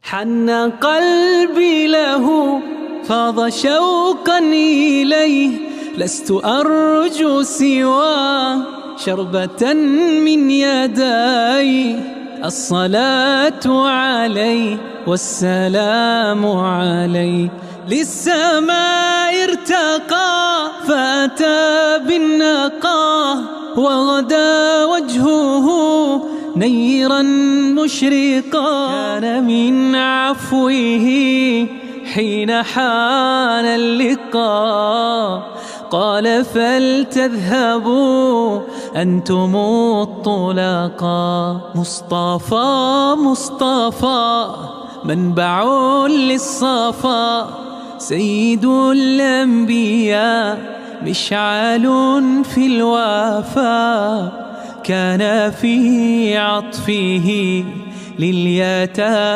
حن قلبي له فاض شوقا إليه، لست أرجو سوى شربة من يدي. الصلاة عليه والسلام عليه، للسماء ارتقى فأتى بالنقى، وغدا وجهه نيرا مشرقا. كان من عفوه حين حان اللقاء قال فلتذهبوا أنتم الطلقاء. مصطفى مصطفى منبع للصفا، سيد الأنبياء مشعل في الوفا. كان في عطفه لليتامى